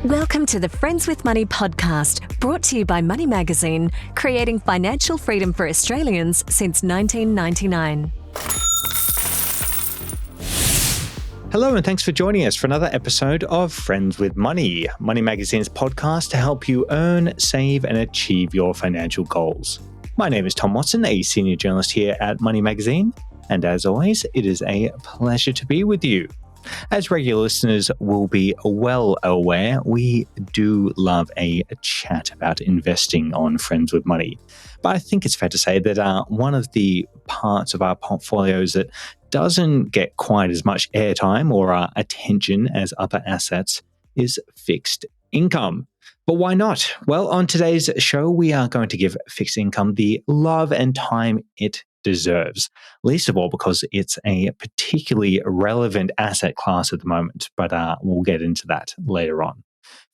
Welcome to the Friends with Money podcast, brought to you by Money Magazine, creating financial freedom for Australians since 1999. Hello, and thanks for joining us for another episode of Friends with Money, Money Magazine's podcast to help you earn, save, and achieve your financial goals. My name is Tom Watson, a senior journalist here at Money Magazine, and as always, it is a pleasure to be with you. As regular listeners will be well aware, we do love a chat about investing on Friends with Money. But I think it's fair to say that one of the parts of our portfolios that doesn't get quite as much airtime or attention as other assets is fixed income. But why not? Well, on today's show, we are going to give fixed income the love and time it deserves, least of all because it's a particularly relevant asset class at the moment, but we'll get into that later on.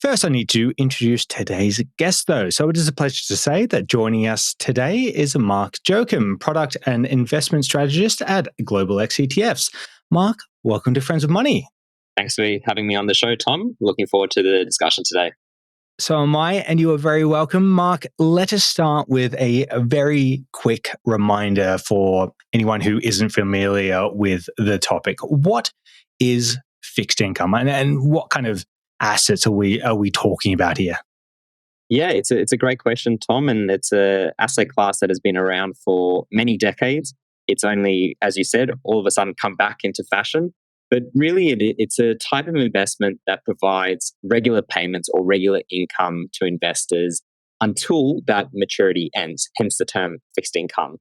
First, I need to introduce today's guest, though. So it is a pleasure to say that joining us today is Marc Jocum, product and investment strategist at Global X ETFs. Marc, welcome to Friends with Money. Thanks for having me on the show, Tom. Looking forward to the discussion today. So am I, and you are very welcome. Marc, let us start with a very quick reminder for anyone who isn't familiar with the topic. What is fixed income, and what kind of assets are we talking about here? Yeah, it's a great question, Tom, and it's an asset class that has been around for many decades. It's only, as you said, all of a sudden come back into fashion. But really, it's a type of investment that provides regular payments or regular income to investors until that maturity ends, hence the term fixed income.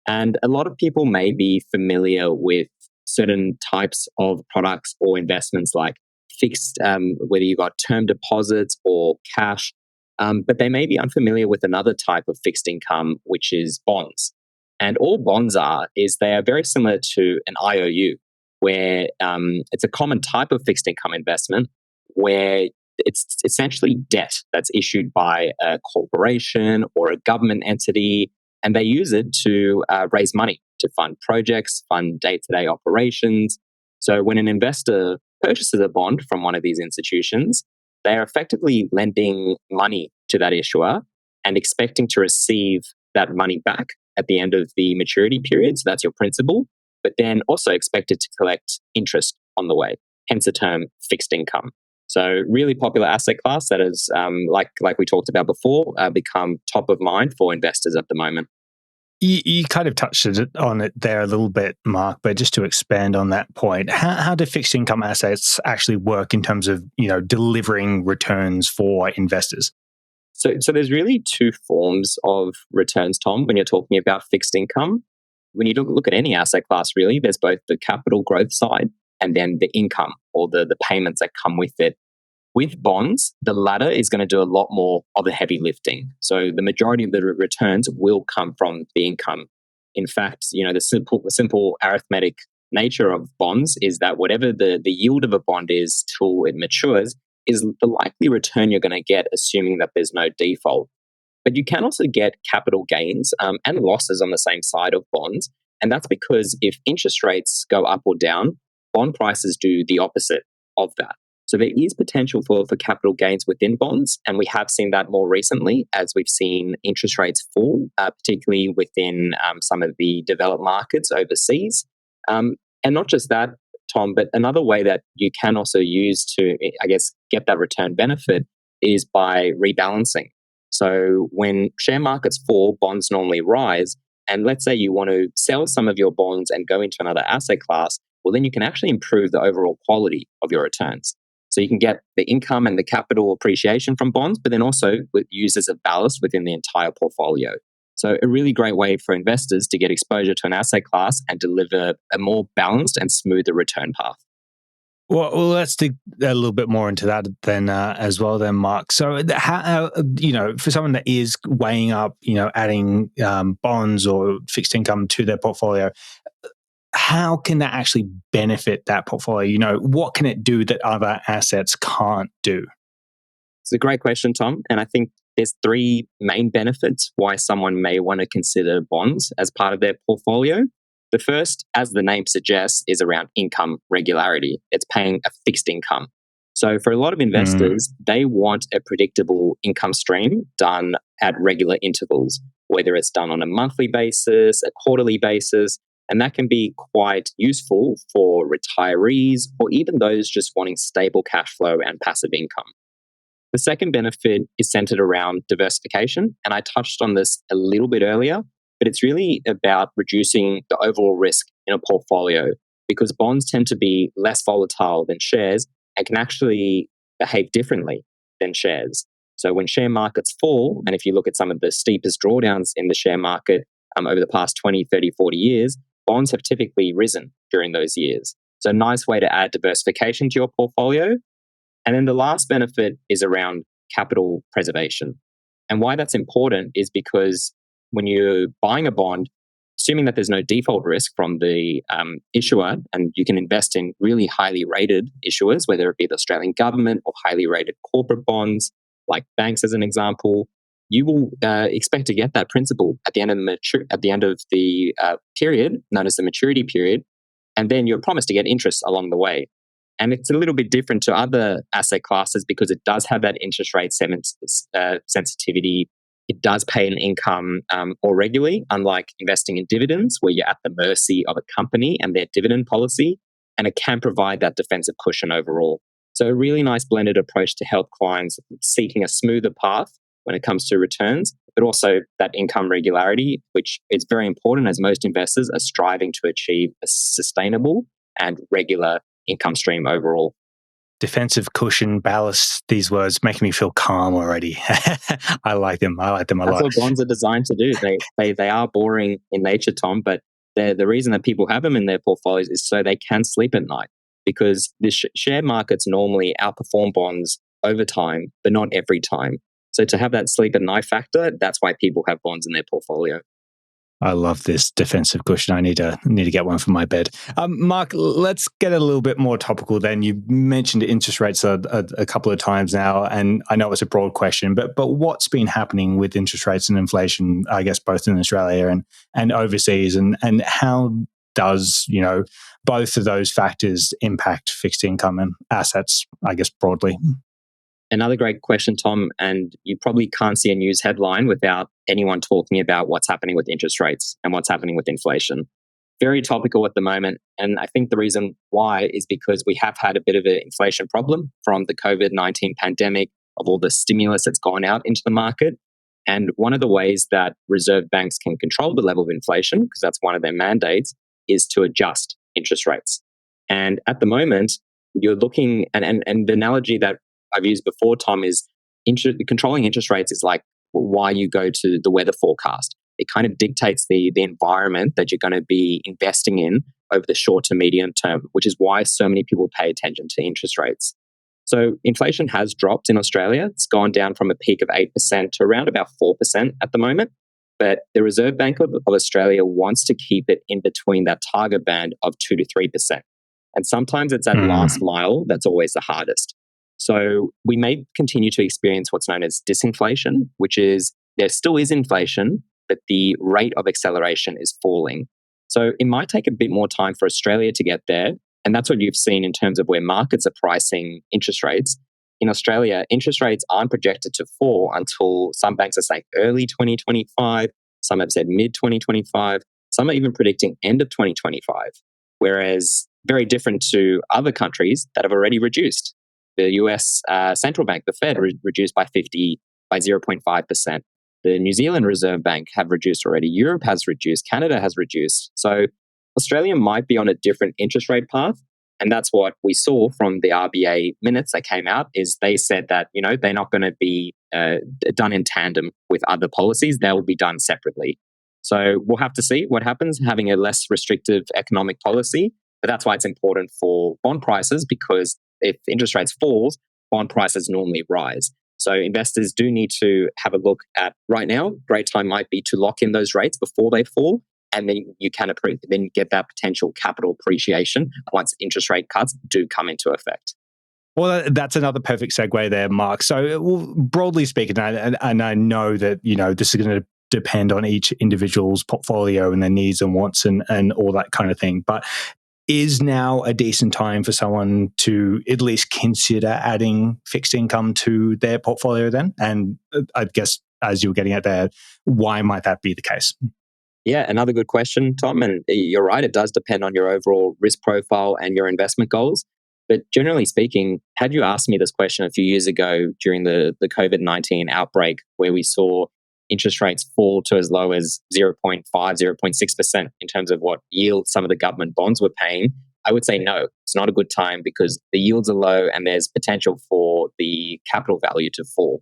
And a lot of people may be familiar with certain types of products or investments like fixed, whether you've got term deposits or cash, but they may be unfamiliar with another type of fixed income, which is bonds. And all bonds they are very similar to an IOU, where it's a common type of fixed income investment where it's essentially debt that's issued by a corporation or a government entity, and they use it to raise money to fund projects, fund day-to-day operations. So when an investor purchases a bond from one of these institutions, they are effectively lending money to that issuer and expecting to receive that money back at the end of the maturity period. So that's your principal, but then also expected to collect interest on the way, hence the term fixed income. So really popular asset class that has, like we talked about before, become top of mind for investors at the moment. You kind of touched on it there a little bit, Marc, but just to expand on that point, how do fixed income assets actually work in terms of, delivering returns for investors? So there's really two forms of returns, Tom, when you're talking about fixed income. When you look at any asset class, really, there's both the capital growth side and then the income or the payments that come with it. With bonds, the latter is going to do a lot more of the heavy lifting. So the majority of the returns will come from the income. In fact, the simple arithmetic nature of bonds is that whatever the yield of a bond is till it matures is the likely return you're going to get, assuming that there's no default. But you can also get capital gains and losses on the same side of bonds. And that's because if interest rates go up or down, bond prices do the opposite of that. So there is potential for capital gains within bonds. And we have seen that more recently as we've seen interest rates fall, particularly within some of the developed markets overseas. And not just that, Tom, but another way that you can also use to, get that return benefit is by rebalancing. So when share markets fall, bonds normally rise. And let's say you want to sell some of your bonds and go into another asset class, well, then you can actually improve the overall quality of your returns. So you can get the income and the capital appreciation from bonds, but then also use as a ballast within the entire portfolio. So a really great way for investors to get exposure to an asset class and deliver a more balanced and smoother return path. Well, let's dig a little bit more into that then as well then, Marc. So how, for someone that is weighing up, adding bonds or fixed income to their portfolio, how can that actually benefit that portfolio? What can it do that other assets can't do? It's a great question, Tom. And I think there's three main benefits why someone may want to consider bonds as part of their portfolio. The first, as the name suggests, is around income regularity. It's paying a fixed income. So for a lot of investors, they want a predictable income stream done at regular intervals, whether it's done on a monthly basis, a quarterly basis, and that can be quite useful for retirees or even those just wanting stable cash flow and passive income. The second benefit is centered around diversification, and I touched on this a little bit earlier, but it's really about reducing the overall risk in a portfolio because bonds tend to be less volatile than shares and can actually behave differently than shares. So when share markets fall, and if you look at some of the steepest drawdowns in the share market over the past 20, 30, 40 years, bonds have typically risen during those years. So a nice way to add diversification to your portfolio. And then the last benefit is around capital preservation. And why that's important is because when you're buying a bond, assuming that there's no default risk from the issuer, and you can invest in really highly rated issuers, whether it be the Australian government or highly rated corporate bonds, like banks as an example, you will expect to get that principal at the end of the period, known as the maturity period, and then you're promised to get interest along the way. And it's a little bit different to other asset classes because it does have that interest rate sensitivity. It does pay an income more regularly, unlike investing in dividends, where you're at the mercy of a company and their dividend policy, and it can provide that defensive cushion overall. So a really nice blended approach to help clients seeking a smoother path when it comes to returns, but also that income regularity, which is very important as most investors are striving to achieve a sustainable and regular income stream overall. Defensive cushion, ballast, these words make me feel calm already. I like them a lot. That's what bonds are designed to do. They are boring in nature, Tom, but the reason that people have them in their portfolios is so they can sleep at night, because the share markets normally outperform bonds over time, but not every time. So to have that sleep at night factor, that's why people have bonds in their portfolio. I love this defensive cushion. I need to get one for my bed. Mark, let's get a little bit more topical then. You mentioned interest rates a couple of times now, and I know it's a broad question, but what's been happening with interest rates and inflation, I guess, both in Australia and overseas, and how does, both of those factors impact fixed income and assets, I guess, broadly? Another great question, Tom, and you probably can't see a news headline without anyone talking about what's happening with interest rates and what's happening with inflation. Very topical at the moment, and I think the reason why is because we have had a bit of an inflation problem from the COVID-19 pandemic, of all the stimulus that's gone out into the market. And one of the ways that reserve banks can control the level of inflation, because that's one of their mandates, is to adjust interest rates. And at the moment, you're looking, and the analogy that I've used before, Tom, is controlling interest rates is like why you go to the weather forecast. It kind of dictates the environment that you're going to be investing in over the short to medium term, which is why so many people pay attention to interest rates. So inflation has dropped in Australia. It's gone down from a peak of 8% to around about 4% at the moment. But the Reserve Bank of Australia wants to keep it in between that target band of 2 to 3%. And sometimes it's that last mile that's always the hardest. So we may continue to experience what's known as disinflation, which is there still is inflation, but the rate of acceleration is falling. So it might take a bit more time for Australia to get there. And that's what you've seen in terms of where markets are pricing interest rates. In Australia, interest rates aren't projected to fall until some banks are saying early 2025. Some have said mid 2025. Some are even predicting end of 2025. Whereas very different to other countries that have already reduced. The US central bank, the Fed, reduced by 0.5%. The New Zealand Reserve Bank have reduced already. Europe has reduced. Canada has reduced. So Australia might be on a different interest rate path. And that's what we saw from the RBA minutes that came out, is they said that, they're not going to be done in tandem with other policies. They will be done separately. So we'll have to see what happens, having a less restrictive economic policy. But that's why it's important for bond prices, because if interest rates falls, bond prices normally rise. So investors do need to have a look at right now. Great time might be to lock in those rates before they fall, and then you can then get that potential capital appreciation once interest rate cuts do come into effect. Well, that's another perfect segue there, Mark. So broadly speaking, and I know that this is going to depend on each individual's portfolio and their needs and wants and all that kind of thing, but is now a decent time for someone to at least consider adding fixed income to their portfolio then? And I guess as you were getting at there, why might that be the case? Yeah, another good question, Tom. And you're right, it does depend on your overall risk profile and your investment goals. But generally speaking, had you asked me this question a few years ago during the COVID-19 outbreak, where we saw interest rates fall to as low as 0.5, 0.6% in terms of what yield some of the government bonds were paying, I would say no, it's not a good time because the yields are low and there's potential for the capital value to fall.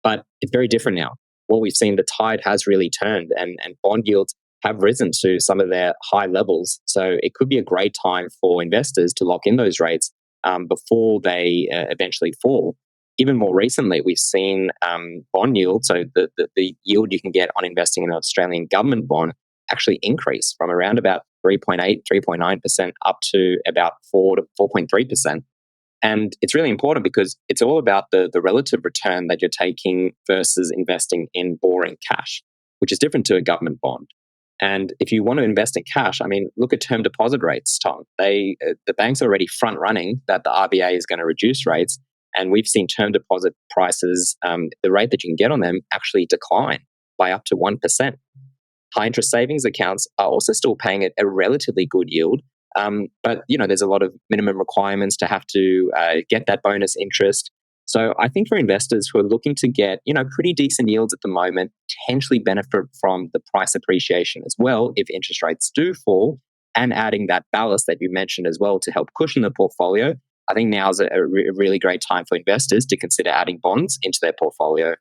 But it's very different now. What we've seen, the tide has really turned and bond yields have risen to some of their high levels. So it could be a great time for investors to lock in those rates before they eventually fall. Even more recently, we've seen bond yield, so the yield you can get on investing in an Australian government bond actually increase from around about 3.8, 3.9% up to about 4 to 4.3%. And it's really important because it's all about the relative return that you're taking versus investing in boring cash, which is different to a government bond. And if you want to invest in cash, I mean, look at term deposit rates, Tom. The banks are already front running that the RBA is going to reduce rates. And we've seen term deposit prices, the rate that you can get on them actually decline by up to 1%. High interest savings accounts are also still paying a relatively good yield. But, there's a lot of minimum requirements to have to get that bonus interest. So I think for investors who are looking to get, pretty decent yields at the moment, potentially benefit from the price appreciation as well if interest rates do fall, and adding that ballast that you mentioned as well to help cushion the portfolio, I think now is a really great time for investors to consider adding bonds into their portfolio.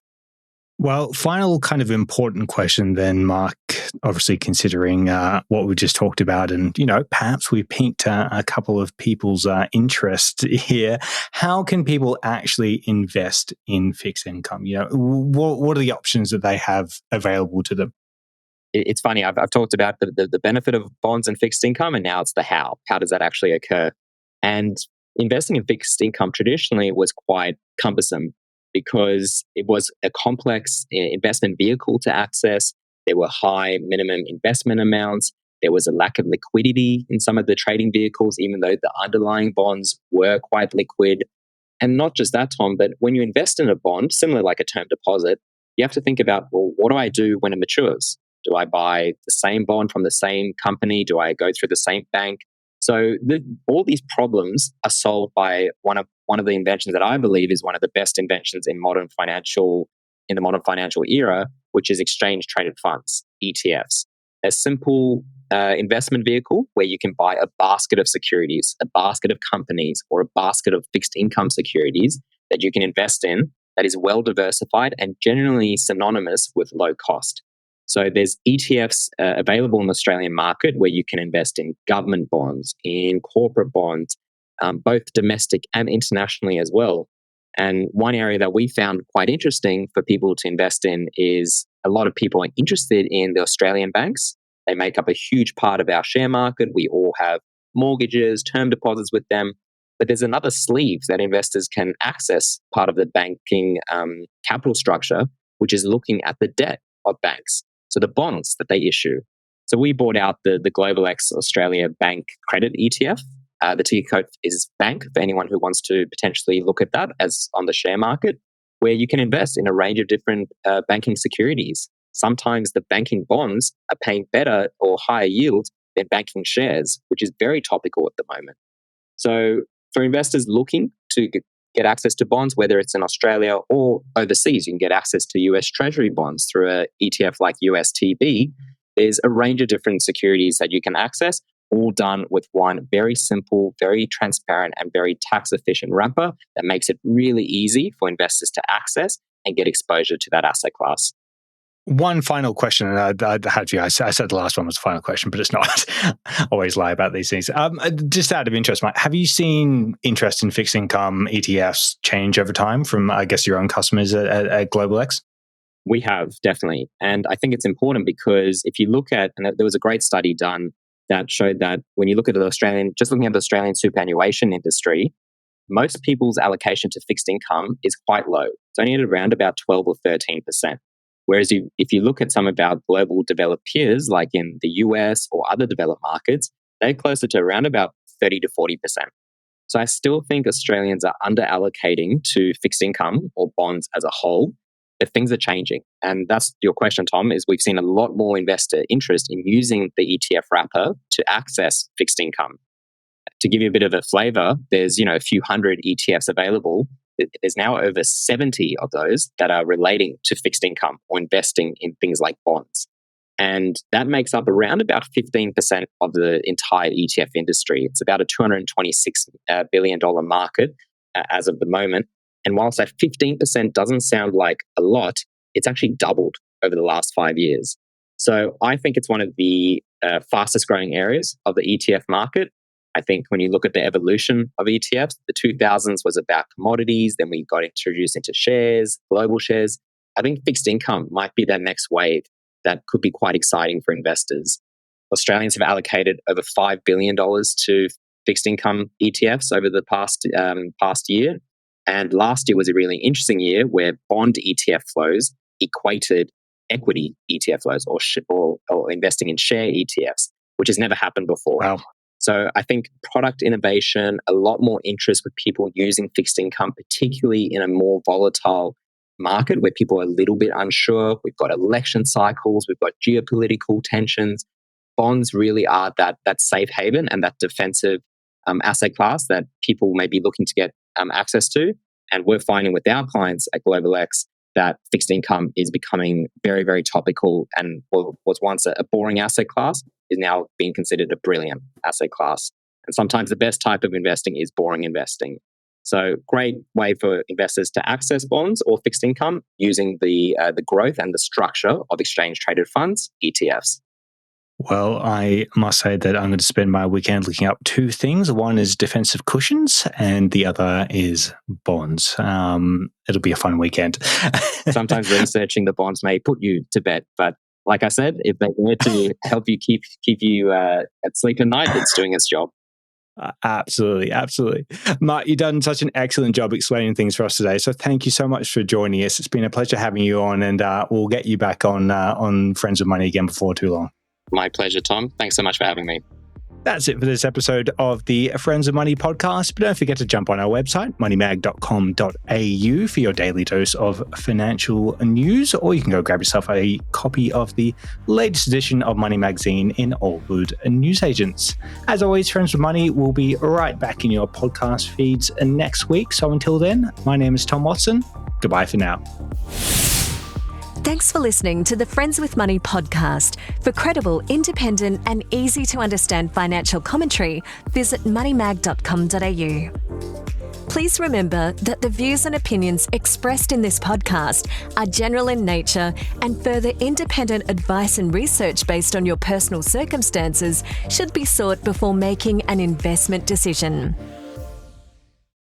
Well, final kind of important question then, Mark, obviously considering what we just talked about and, perhaps we piqued a couple of people's interest here. How can people actually invest in fixed income? What are the options that they have available to them? It's funny, I've talked about the benefit of bonds and fixed income, and now it's the how. How does that actually occur? And investing in fixed income traditionally was quite cumbersome, because it was a complex investment vehicle to access. There were high minimum investment amounts. There was a lack of liquidity in some of the trading vehicles, even though the underlying bonds were quite liquid. And not just that, Tom, but when you invest in a bond, similar like a term deposit, you have to think about, well, what do I do when it matures? Do I buy the same bond from the same company? Do I go through the same bank? So all these problems are solved by one of the inventions that I believe is one of the best inventions in the modern financial era, which is exchange traded funds, ETFs. A simple investment vehicle where you can buy a basket of securities, a basket of companies, or a basket of fixed income securities that you can invest in that is well diversified and generally synonymous with low cost. So there's ETFs available in the Australian market where you can invest in government bonds, in corporate bonds, both domestic and internationally as well. And one area that we found quite interesting for people to invest in is a lot of people are interested in the Australian banks. They make up a huge part of our share market. We all have mortgages, term deposits with them. But there's another sleeve that investors can access, part of the banking capital structure, which is looking at the debt of banks. So the bonds that they issue. So we bought out the Global X Australia Bank Credit ETF. The ticker code is BANK for anyone who wants to potentially look at that as on the share market, where you can invest in a range of different banking securities. Sometimes the banking bonds are paying better or higher yields than banking shares, which is very topical at the moment. So for investors looking to get access to bonds, whether it's in Australia or overseas, you can get access to US Treasury bonds through an ETF like USTB. There's a range of different securities that you can access, all done with one very simple, very transparent, and very tax-efficient wrapper that makes it really easy for investors to access and get exposure to that asset class. One final question, and I had you. I said the last one was the final question, but it's not. I always lie about these things. Just out of interest, Mike, have you seen interest in fixed income ETFs change over time from, I guess, your own customers at Global X? We have, definitely. And I think it's important because if you look at, and there was a great study done that showed that when you look at just looking at the Australian superannuation industry, most people's allocation to fixed income is quite low. It's only at around about 12 or 13%. Whereas if you look at some of our global developed peers, like in the US or other developed markets, they're closer to around about 30 to 40%. So I still think Australians are under allocating to fixed income or bonds as a whole, but things are changing. And that's your question, Tom, is we've seen a lot more investor interest in using the ETF wrapper to access fixed income. To give you a bit of a flavor, there's a few hundred ETFs available. There's now over 70 of those that are relating to fixed income or investing in things like bonds. And that makes up around about 15% of the entire ETF industry. It's about a $226 billion market as of the moment. And whilst that 15% doesn't sound like a lot, it's actually doubled over the last 5 years. So I think it's one of the fastest growing areas of the ETF market. I think when you look at the evolution of ETFs, the 2000s was about commodities. Then we got introduced into shares, global shares. I think fixed income might be that next wave that could be quite exciting for investors. Australians have allocated over $5 billion to fixed income ETFs over the past year. And last year was a really interesting year where bond ETF flows equated equity ETF flows or investing in share ETFs, which has never happened before. Wow. So I think product innovation, a lot more interest with people using fixed income, particularly in a more volatile market where people are a little bit unsure. We've got election cycles, we've got geopolitical tensions. Bonds really are that safe haven and that defensive asset class that people may be looking to get access to. And we're finding with our clients at Global X that fixed income is becoming very, very topical, and what was once a boring asset class is now being considered a brilliant asset class. And sometimes the best type of investing is boring investing. So great way for investors to access bonds or fixed income using the growth and the structure of exchange-traded funds, ETFs. Well, I must say that I'm going to spend my weekend looking up two things. One is defensive cushions and the other is bonds. It'll be a fun weekend. Sometimes researching the bonds may put you to bed, but like I said, if they're there to help you keep you at sleep at night, it's doing its job. Absolutely. Marc, you've done such an excellent job explaining things for us today. So thank you so much for joining us. It's been a pleasure having you on, and we'll get you back on Friends with Money again before too long. My pleasure, Tom. Thanks so much for having me. That's it for this episode of the Friends of Money podcast. But don't forget to jump on our website, moneymag.com.au, for your daily dose of financial news, or you can go grab yourself a copy of the latest edition of Money Magazine in all good newsagents. As always, Friends with Money will be right back in your podcast feeds next week. So until then, my name is Tom Watson. Goodbye for now. Thanks for listening to the Friends with Money podcast. For credible, independent and easy to understand financial commentary, visit moneymag.com.au. Please remember that the views and opinions expressed in this podcast are general in nature, and further independent advice and research based on your personal circumstances should be sought before making an investment decision.